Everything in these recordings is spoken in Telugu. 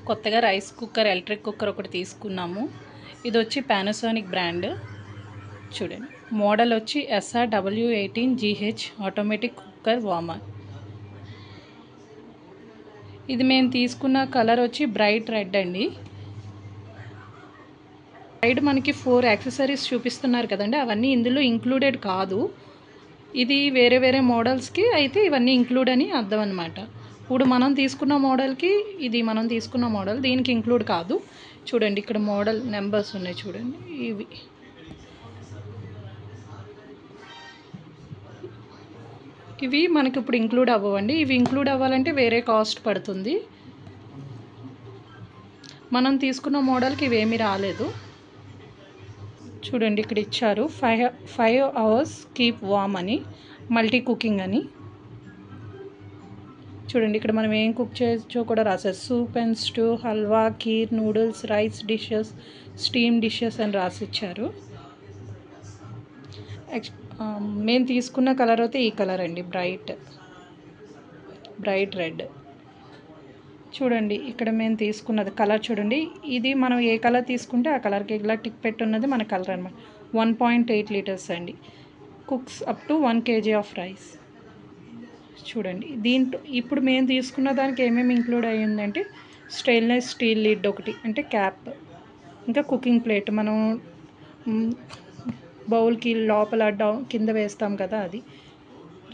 కొత్తగా రైస్ కుక్కర్ ఎలక్ట్రిక్ కుక్కర్ ఒకటి తీసుకున్నాము. ఇది వచ్చి పానాసోనిక్ బ్రాండ్. చూడండి మోడల్ వచ్చి SRW18GH ఆటోమేటిక్ కుక్కర్ వార్మర్. ఇది మేము తీసుకున్న కలర్ వచ్చి బ్రైట్ రెడ్ అండి. సైడ్ మనకి 4 యాక్సెసరీస్ చూపిస్తున్నారు కదండి, అవన్నీ ఇందులో ఇంక్లూడెడ్ కాదు. ఇది వేరే వేరే మోడల్స్కి అయితే ఇవన్నీ ఇంక్లూడ్ అని అర్థం అనమాట. ఇప్పుడు మనం తీసుకున్న మోడల్కి ఇది మనం తీసుకున్న మోడల్ దీనికి ఇంక్లూడ్ కాదు. చూడండి ఇక్కడ మోడల్ నెంబర్స్ ఉన్నాయి చూడండి. ఇవి మనకి ఇప్పుడు ఇంక్లూడ్ అవ్వండి. ఇవి ఇంక్లూడ్ అవ్వాలంటే వేరే కాస్ట్ పడుతుంది. మనం తీసుకున్న మోడల్కి ఇవేమీ రాలేదు. చూడండి ఇక్కడ ఇచ్చారు 5 hours కీప్ వామ్ అని, మల్టీ కుకింగ్ అని. చూడండి ఇక్కడ మనం ఏం కుక్ చేయొచ్చో కూడా రాశారు. Soup and stew, halwa, kheer, noodles, rice dishes, steam dishes అని రాసిచ్చారు. మేము తీసుకున్న కలర్ అయితే ఈ కలర్ అండి, బ్రైట్ రెడ్. చూడండి ఇక్కడ మేము తీసుకున్నది కలర్ చూడండి. ఇది మనం ఏ కలర్ తీసుకుంటే ఆ కలర్కి ఇలా టిక్ పెట్టి ఉన్నది మన కలర్ అనమాట. 1.8 liters అండి. Cooks up to 1 kg of rice. చూడండి దీంట్లో ఇప్పుడు మేము తీసుకున్న దానికి ఏమేమి ఇంక్లూడ్ అయ్యిందంటే స్టెయిన్లెస్ స్టీల్ లిడ్ ఒకటి, అంటే క్యాప్, ఇంకా కుకింగ్ ప్లేట్, మనం బౌల్కి లోపల కింద వేస్తాం కదా అది.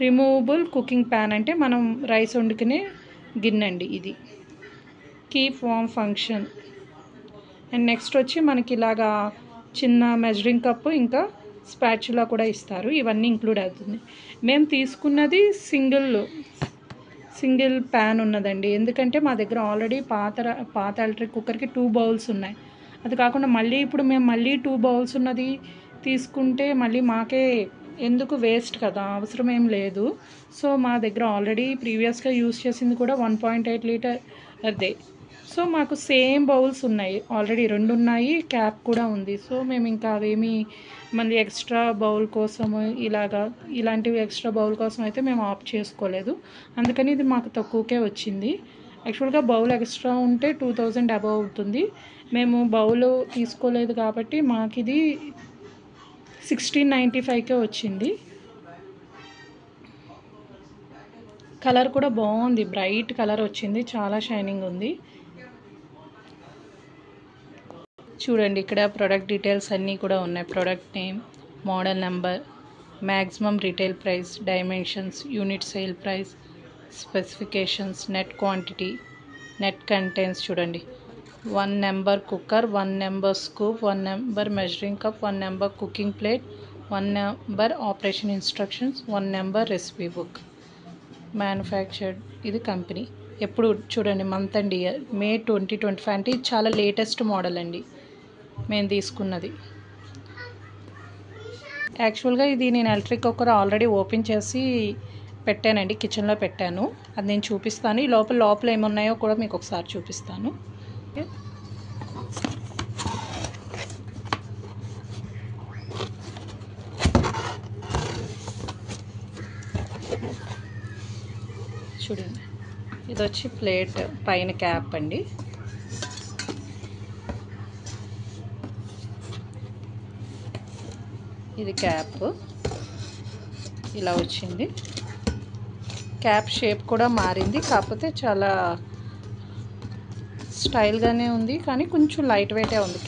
రిమూవబుల్ కుకింగ్ ప్యాన్, అంటే మనం రైస్ వండుకునే గిన్నె అండి ఇది. Keep warm function. And next వచ్చి మనకి ఇలాగా చిన్న మెజరింగ్ కప్పు, ఇంకా స్పాచులా కూడా ఇస్తారు. ఇవన్నీ ఇంక్లూడ్ అవుతుంది. మేము తీసుకున్నది సింగిల్ ప్యాన్ ఉన్నదండి. ఎందుకంటే మా దగ్గర ఆల్రెడీ పాత ఎలక్ట్రిక్ కుక్కర్కి 2 bowls ఉన్నాయి. అది కాకుండా మళ్ళీ ఇప్పుడు మేము మళ్ళీ 2 bowls ఉన్నది తీసుకుంటే మళ్ళీ మాకే ఎందుకు వేస్ట్ కదా, అవసరం ఏం లేదు. సో మా దగ్గర ఆల్రెడీ ప్రీవియస్గా యూజ్ చేసింది కూడా 1.8 liter అదే. సో మాకు సేమ్ బౌల్స్ ఉన్నాయి, ఆల్రెడీ 2 ఉన్నాయి, క్యాప్ కూడా ఉంది. సో మేము ఇంకా అవేమి మళ్ళీ ఎక్స్ట్రా బౌల్ కోసము ఇలాంటివి ఎక్స్ట్రా బౌల్ కోసం అయితే మేము ఆప్ట్ చేసుకోలేదు. అందుకని ఇది మాకు తక్కువకే వచ్చింది. యాక్చువల్గా బౌల్ ఎక్స్ట్రా ఉంటే 2000 అబవ్ అవుతుంది. మేము బౌల్ తీసుకోలేదు కాబట్టి మాకు ఇది 1695కే వచ్చింది. కలర్ కూడా బాగుంది, బ్రైట్ కలర్ వచ్చింది, చాలా షైనింగ్ ఉంది. చూడండి ఇక్కడ ప్రోడక్ట్ డీటెయిల్స్ అన్నీ కూడా ఉన్నాయి. Product name, model number, maximum retail price, dimensions, unit sale price, specifications, net quantity, net contents. చూడండి 1 number cooker, 1 number scoop, 1 number measuring cup, 1 number cooking plate, 1 number operation instructions, 1 number recipe book. Manufactured, ఇది కంపెనీ. ఎప్పుడు చూడండి మంత్ అండ్ ఇయర్, May 2025. అంటే ఇది చాలా లేటెస్ట్ మోడల్ అండి మేము తీసుకున్నది. యాక్చువల్గా ఇది నేను ఎలక్ట్రిక్ కుక్కర్ ఆల్రెడీ ఓపెన్ చేసి పెట్టానండి, కిచెన్లో పెట్టాను. అది నేను చూపిస్తాను. ఈ లోపల ఏమున్నాయో కూడా మీకు ఒకసారి చూపిస్తాను. చూడండి ఇది వచ్చి ప్లేట్, పైన క్యాప్ అండి. ఇది క్యాప్ ఇలా వచ్చింది. క్యాప్ షేప్ కూడా మారింది, కాకపోతే చాలా స్టైల్గానే ఉంది, కానీ కొంచెం లైట్ వెయిటే ఉంది.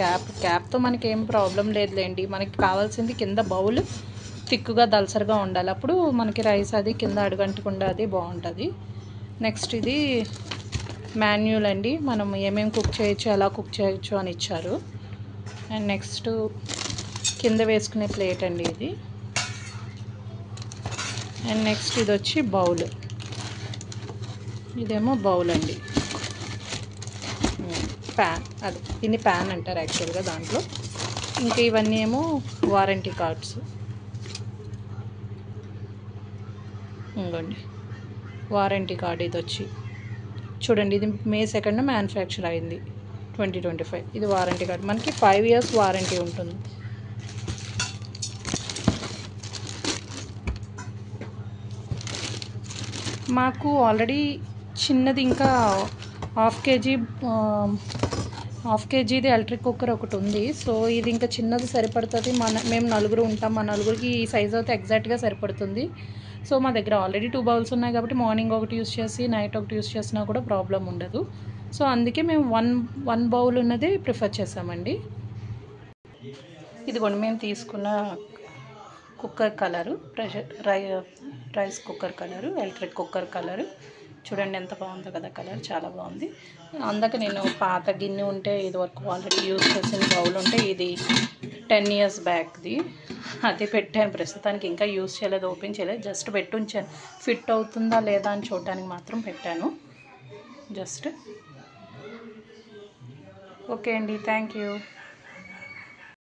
క్యాప్తో మనకి ఏం ప్రాబ్లం లేదులేండి. మనకి కావాల్సింది కింద బౌల్ థిక్గా దలసరిగా ఉండాలి, అప్పుడు మనకి రైస్ అది కింద అడుగంటకుండా అది బాగుంటుంది. నెక్స్ట్ ఇది మాన్యువల్ అండి, మనం ఏమేమి కుక్ చేయొచ్చు, ఎలా కుక్ చేయొచ్చు అని ఇచ్చారు. అండ్ నెక్స్ట్ కింద వేసుకునే ప్లేట్ అండి ఇది. అండ్ నెక్స్ట్ ఇది వచ్చి బౌల్, ఇదేమో బౌల్ అండి. ప్యాన్, అది దీన్ని ప్యాన్ అంటారు యాక్చువల్గా దాంట్లో. ఇంకా ఇవన్నీ ఏమో వారంటీ కార్డ్స్. ఇంకోండి వారంటీ కార్డ్, ఇది వచ్చి చూడండి, ఇది May 2 మ్యానుఫ్యాక్చర్ అయింది 2025. ఇది వారంటీ కార్డ్, మనకి 5 years వారంటీ ఉంటుంది. మాకు ఆల్రెడీ చిన్నది ఇంకా హాఫ్ కేజీ హాఫ్ కేజీది ఎలక్ట్రిక్ కుక్కర్ ఒకటి ఉంది. సో ఇది ఇంకా చిన్నది సరిపడుతుంది. మేము నలుగురు ఉంటాం, మా నలుగురికి ఈ సైజ్ అయితే ఎగ్జాక్ట్గా సరిపడుతుంది. సో మా దగ్గర ఆల్రెడీ 2 బౌల్స్ ఉన్నాయి కాబట్టి మార్నింగ్ ఒకటి యూస్ చేసి నైట్ ఒకటి యూస్ చేసినా కూడా ప్రాబ్లం ఉండదు. సో అందుకే మేము వన్ బౌల్ ఉన్నదే ప్రిఫర్ చేసామండి. ఇదిగోండి మేము తీసుకున్న cooker colour, rice cooker colour, electric cooker colour చూడండి ఎంత బాగుందో కదా, కలర్ చాలా బాగుంది. అందుకే నేను పాత గిన్నె ఉంటే ఇది వరకు ఆల్రెడీ యూజ్ చేసిన బౌల్ ఉంటే ఇది 10 years బ్యాక్ది అది పెట్టాను. ప్రస్తుతానికి ఇంకా యూజ్ చేయలేదు, ఓపెన్ చేయలేదు, జస్ట్ పెట్టుంచాను. ఫిట్ అవుతుందా లేదా అని చూడటానికి మాత్రం పెట్టాను జస్ట్. ఓకే అండి, థ్యాంక్ యూ.